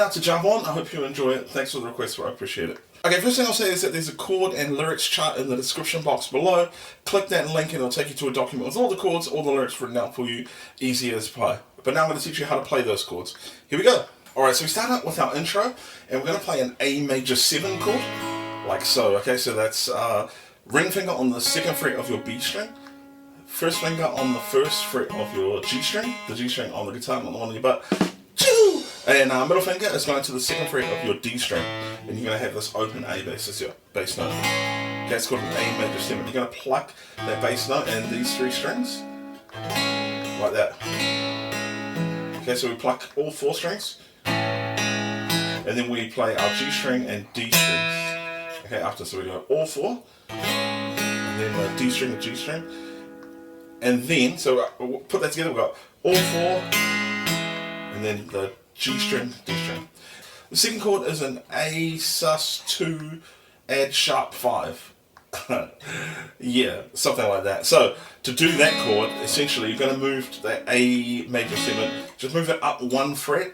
about to jump on. I hope you enjoy it. Thanks for the request, I appreciate it. Okay, first thing I'll say is that there's a chord and lyrics chart in the description box below. Click that link and it'll take you to a document with all the chords, all the lyrics written out for you, easy as pie. But now I'm going to teach you how to play those chords. Here we go. Alright, so we start out with our intro, and we're going to play an A major 7 chord, like so. Okay, so that's ring finger on the 2nd fret of your B string, first finger on the 1st fret of your G string, the G string on the guitar, not the one on your butt. And middle finger is going to the 2nd fret of your D string, and you're going to have this open A bass as your bass note. Okay, it's called an A major 7. You're going to pluck that bass note in these 3 strings, like that. Okay, so we pluck all 4 strings, and then we play our G string and D strings. Okay, after, so we go all 4, and then the D string and G string, and then, so we'll put that together, we've got all 4, and then the G string, D string. The second chord is an A sus2 add sharp 5. Yeah, something like that. So to do that chord, essentially you're going to move to that A major 7, just move it up 1 fret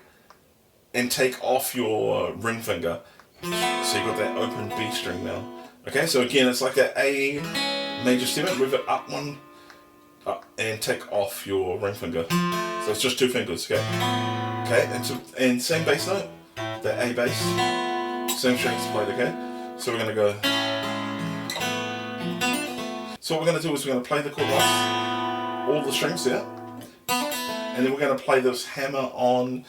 and take off your ring finger. So you've got that open B string now. Okay, so again it's like that A major 7, move it up 1 and take off your ring finger. So it's just 2 fingers, okay? Okay, and same bass note, the A bass, same strings played, okay? So we're going to go. So what we're going to do is we're going to play the chord once, all the strings there, and then we're going to play this hammer on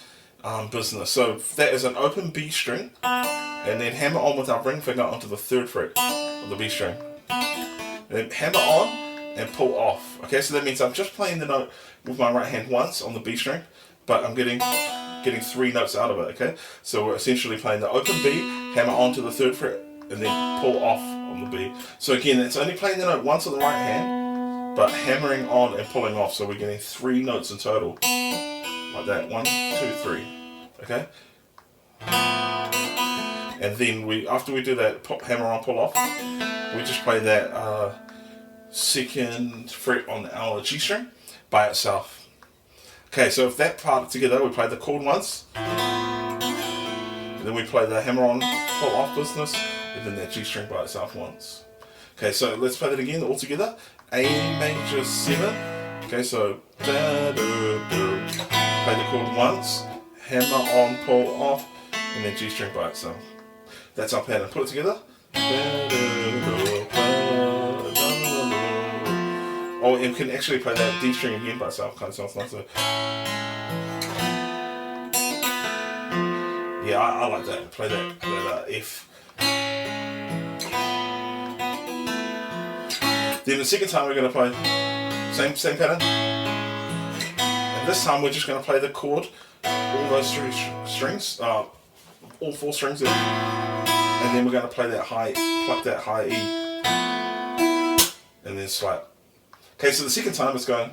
business. So that is an open B string, and then hammer on with our ring finger onto the 3rd fret of the B string. And then hammer on and pull off. Okay, so that means I'm just playing the note with my right hand once on the B string, but I'm getting 3 notes out of it, okay? So we're essentially playing the open B, hammer on to the 3rd fret, and then pull off on the B. So again, it's only playing the note once on the right hand, but hammering on and pulling off, so we're getting 3 notes in total. Like that, 1, 2, 3, okay? And then after we do that hammer on, pull off, we just play that 2nd fret on our G string by itself. Okay, so if that part together, we play the chord once, and then we play the hammer on, pull off business, and then that G string by itself once. Okay, so let's play that again all together. A major 7. Okay, so play the chord once, hammer on, pull off, and then G string by itself. That's our pattern. Put it together. Oh, and we can actually play that D string again by itself. Kind of sounds nicer. Yeah, I like that. Play that F. Then the second time we're going to play same pattern. And this time we're just going to play the chord, all those 3 strings, all 4 strings in, and then we're going to play that high, pluck that high E, and then slap. Okay, so the second time it's going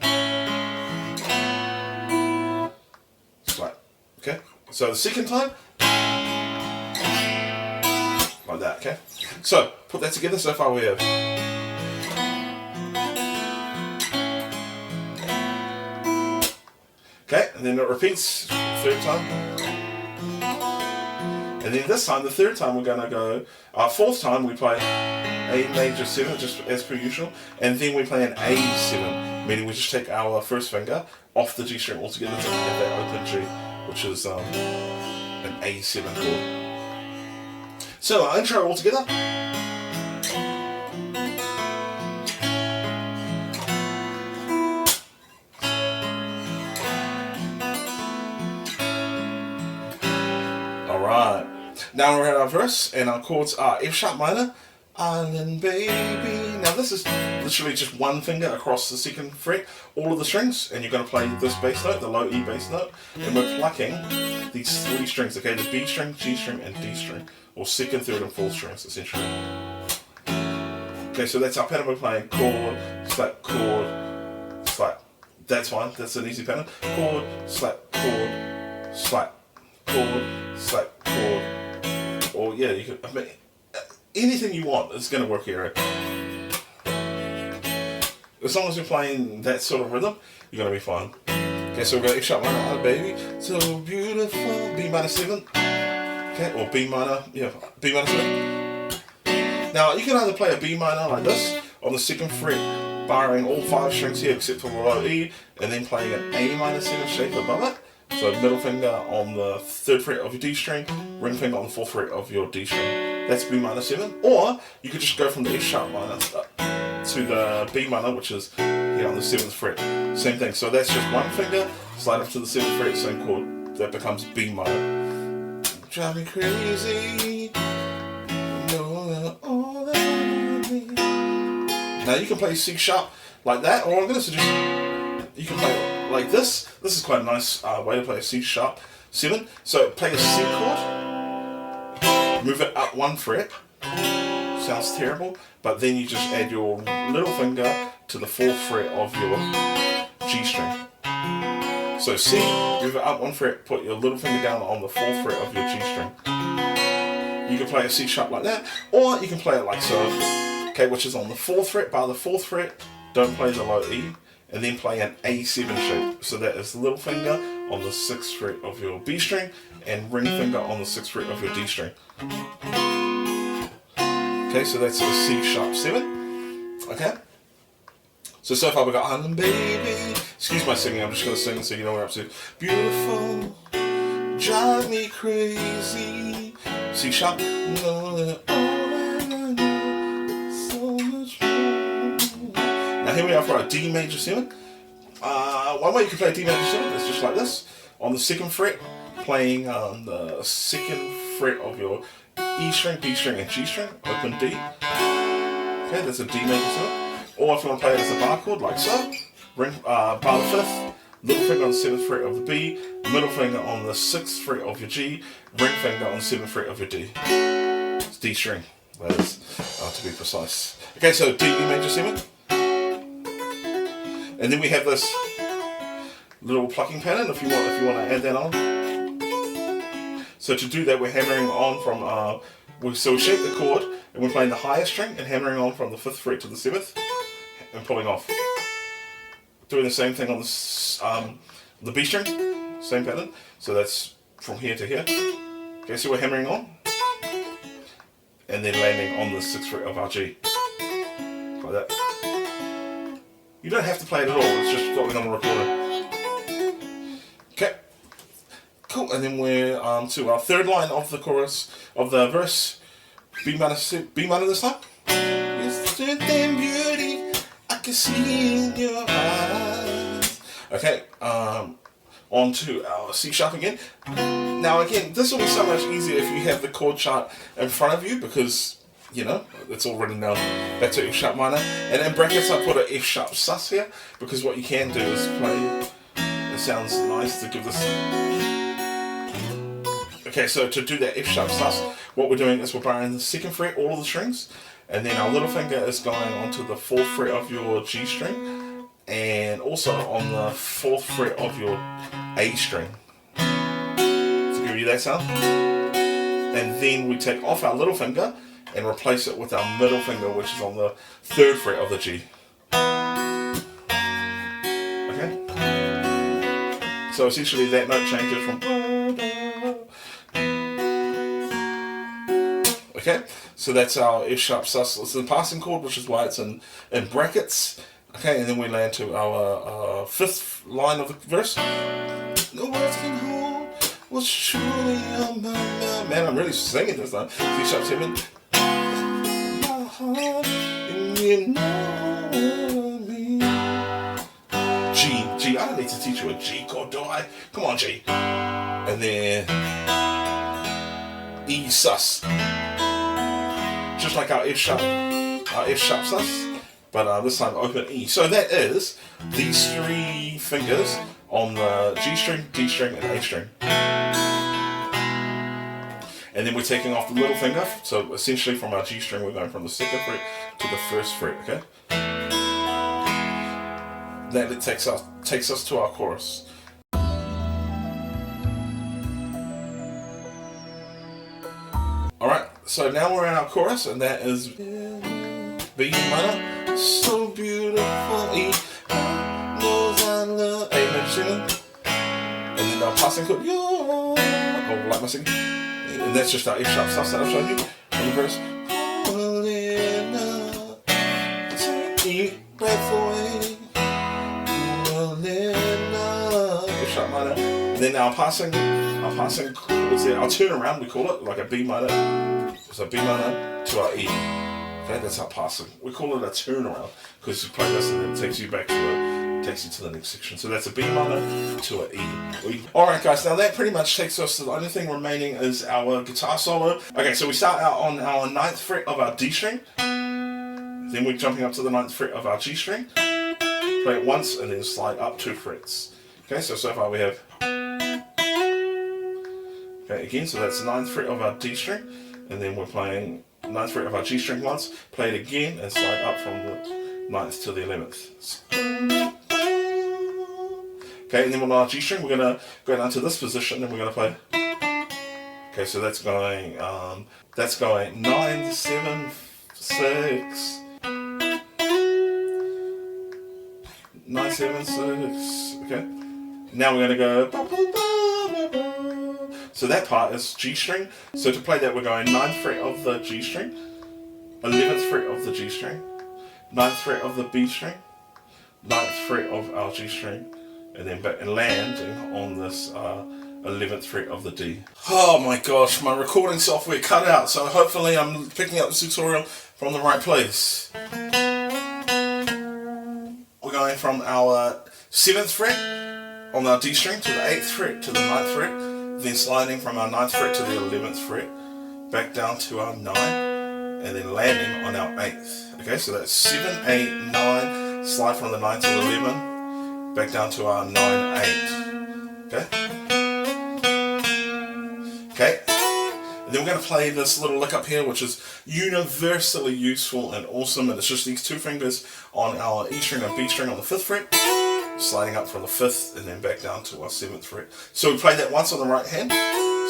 slap. Okay, so the second time like that. Okay, so put that together. So far we have. Okay, and then it repeats 3rd time. And then this time, the 3rd time, we're going to go, 4th time we play A major 7, just as per usual, and then we play an A7, meaning we just take our 1st finger off the G string altogether to get that open G, which is an A7 chord. So our intro all together. Alright, now we're at our verse, and our chords are F sharp minor, Island Baby. Now this is literally just 1 finger across the 2nd fret, all of the strings, and you're going to play this bass note, the low E bass note, and we're plucking these 3 strings, okay, the B string, G string, and D string, or 2nd, 3rd, and 4th strings, essentially. Okay, so that's our pattern. We're playing chord, slap, That's fine, that's an easy pattern. Chord, slap, slap, chord, slap, chord. Or yeah, you could, I mean, anything you want is going to work here. As long as you're playing that sort of rhythm, you're going to be fine. Okay, so we've got F sharp minor, baby, so beautiful, B minor 7. Okay, or B minor, yeah, B minor 7. Now you can either play a B minor like this on the 2nd fret, barring all 5 strings here except for the low E, and then playing an A minor 7 shape above it. So middle finger on the 3rd fret of your D string, ring finger on the 4th fret of your D string. That's B minor 7. Or you could just go from the F sharp minor to the B minor, which is here on the 7th fret. Same thing. So that's just one finger, slide up to the 7th fret, same chord. That becomes B minor. Drive me crazy. All that I need. Now you can play C sharp like that, or I'm going to suggest you can play it like this. This is quite a nice way to play a C sharp 7. So play a C chord, move it up 1 fret. Sounds terrible, but then you just add your little finger to the 4th fret of your G string. So C, move it up 1 fret, put your little finger down on the 4th fret of your G string. You can play a C sharp like that, or you can play it like so, okay, which is on the 4th fret, bar the 4th fret, don't play the low E, and then play an A7 shape. So that is little finger on the 6th fret of your B string, and ring finger on the 6th fret of your D string. Okay, so that's a C sharp 7, okay? So far we got Honey Baby. Excuse my singing, I'm just going to sing so you know what I'm up to. Beautiful, drive me crazy. C sharp. No, so much more. Now here we are for our D major 7. One way you can play D major 7 is just like this. On the 2nd fret, playing the 2nd fret of your E string, D string, and G string. Open D. Okay, that's a D major 7. Or if you want to play it as a bar chord, like so, ring bar the 5th, little finger on the 7th fret of the B, middle finger on the 6th fret of your G, ring finger on the 7th fret of your D. It's D string, that is, to be precise. Okay, so D, E major 7. And then we have this little plucking pattern if you want to add that on. So to do that, we're hammering on from, so we shape the chord, and we're playing the higher string and hammering on from the 5th fret to the 7th. And pulling off. Doing the same thing on the B string, same pattern. So that's from here to here. Okay, so we're hammering on, and then landing on the 6th fret of our G, like that. You don't have to play it at all. It's just what we're going to record it. Okay, cool. And then we're to our 3rd line of the chorus of the verse. B minor this time. Yesterday beauty. I can see in your eyes. Okay, on to our C sharp again. Now again, this will be so much easier if you have the chord chart in front of you, because, you know, it's all written down back to F sharp minor. And in brackets I put an F sharp sus here, because what you can do is play, it sounds nice to give this. Okay, so to do that F sharp sus, what we're doing is we're barring the 2nd fret, all of the strings, and then our little finger is going onto the 4th fret of your G string, and also on the 4th fret of your A string, to give you that sound. And then we take off our little finger and replace it with our middle finger, which is on the 3rd fret of the G. Okay? So essentially that note changes from... Okay, so that's our F sharp sus. It's the passing chord, which is why it's in brackets. Okay, and then we land to our 5th line of the verse. No words can hold what's truly on my mind. Man, I'm really singing this time. C sharp 7. My heart, and you know me. G. I don't need to teach you a G chord, do I? Come on, G. And then E sus. Just like our F sharp sus, but this time open E. So that is these 3 fingers on the G string, D string, and A string. And then we're taking off the little finger. So essentially from our G string, we're going from the 2nd fret to the 1st fret. Okay. Then it takes us to our chorus. Alright, so now we're in our chorus, and that is B minor, so beautiful, E, knows I love, A major 7, and then our passing chord, yo, oh, like my singing, And that's just our F sharp stuff that I've shown you on the verse. Pualena, take breath away. Pualena, F sharp minor. And then our passing chords there, our turnaround we call it, like a B minor. So B minor to our E. Okay, that's our passing. We call it a turnaround because you play this and then it takes you back to the next section. So that's a B minor to an E. Alright guys, now that pretty much takes us to the only thing remaining is our guitar solo. Okay, so we start out on our 9th fret of our D string. Then we're jumping up to the 9th fret of our G string. Play it once and then slide up 2 frets. Okay, so far we have... Okay, again, so that's the 9th fret of our D string. And then we're playing 9th fret of our G string once. Play it again and slide up from the 9th to the 11th. Okay, and then on our G string, we're going to go down to this position and we're going to play. Okay, so that's going 9, 7, 6. 9, 7, 6. Okay. Now we're going to go. So that part is G string. So to play that, we're going 9th fret of the G string, 11th fret of the G string, 9th fret of the B string, 9th fret of our G string. And then back and landing on this 11th fret of the D. Oh my gosh, my recording software cut out, so hopefully I'm picking up this tutorial from the right place. We're going from our 7th fret on our D string to the 8th fret to the 9th fret, then sliding from our 9th fret to the 11th fret, back down to our 9, and then landing on our 8th. Okay, so that's 7, 8, 9, slide from the 9 to the 11, back down to our 9, 8. Okay? Okay? And then we're going to play this little lick up here, which is universally useful and awesome. And it's just these 2 fingers on our E string and B string on the 5th fret, sliding up from the 5th and then back down to our 7th fret. So we play that once on the right hand,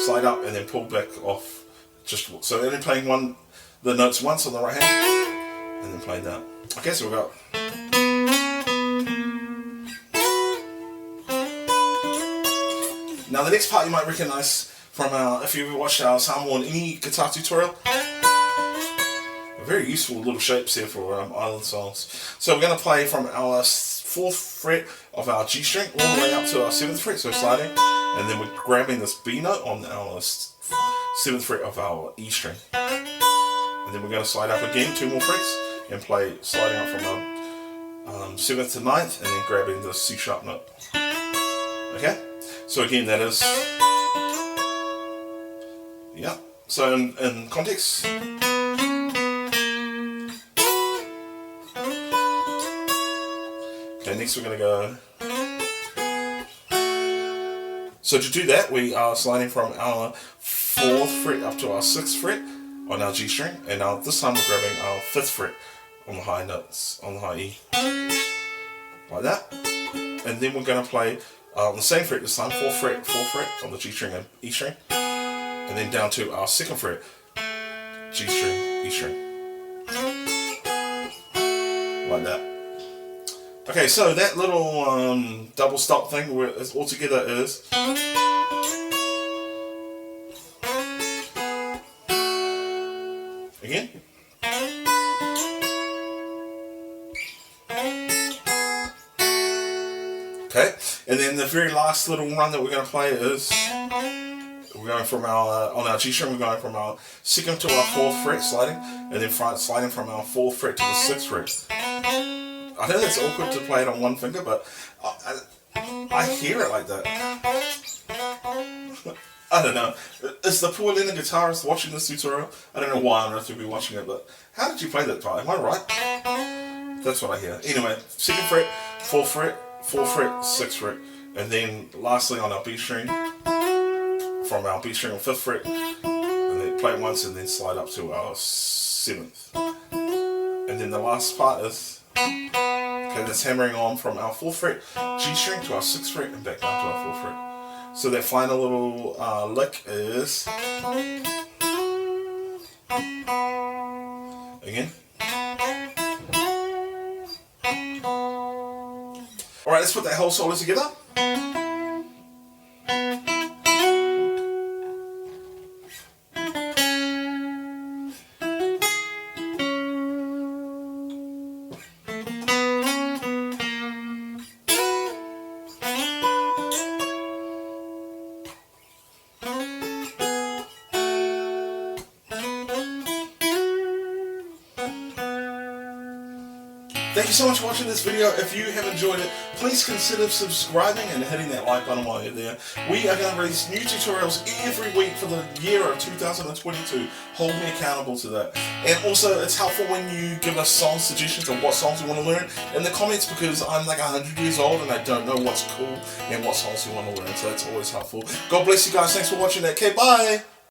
slide up and then pull back off. So only playing the notes once on the right hand, and then play that. Okay, so we've got. Now the next part you might recognise from if you've watched our Samoa and any guitar tutorial. Very useful little shapes here for island songs. So we're going to play from our 4th fret of our G string all the way up to our 7th fret, so sliding, and then we're grabbing this B note on our 7th fret of our E string. And then we're going to slide up again 2 more frets and play sliding up from our 7th to 9th and then grabbing the C sharp note. Okay? So again, that is, yeah. So in context, okay, next we're going to go, so to do that, we are sliding from our 4th fret up to our 6th fret on our G string, and now this time we're grabbing our 5th fret on the high notes, on the high E, like that, and then we're going to play on the same fret this time, 4th fret on the G string and E string, and then down to our 2nd fret, G string, E string, like that. Okay, so that little double stop thing where it's all together is. Again. Okay, and then the very last little run that we're going to play is, we're going from our, on our G string, we're going from our 2nd to our 4th fret sliding, and then sliding from our 4th fret to the 6th fret. I know that's awkward to play it on one finger, but I hear it like that. I don't know. Is the Pualena guitarist watching this tutorial? I don't know why on earth you'll be watching it, but how did you play that part? Am I right? That's what I hear. Anyway, 2nd fret, 4th fret, 4th fret, 6th fret, and then lastly on our B string, from our B string on 5th fret, and then play it once and then slide up to our 7th. And then the last part is, okay, that's hammering on from our 4th fret, G string to our 6th fret and back down to our 4th fret. So that final little lick is, again. Alright, let's put that whole solo together. Thank you so much for watching this video. If you have enjoyed it, please consider subscribing and hitting that like button while you're there. We are going to release new tutorials every week for the year of 2022. Hold me accountable to that. And also, it's helpful when you give us song suggestions of what songs you want to learn in the comments, because I'm like 100 years old and I don't know what's cool and what songs you want to learn. So that's always helpful. God bless you guys. Thanks for watching that. Okay, bye.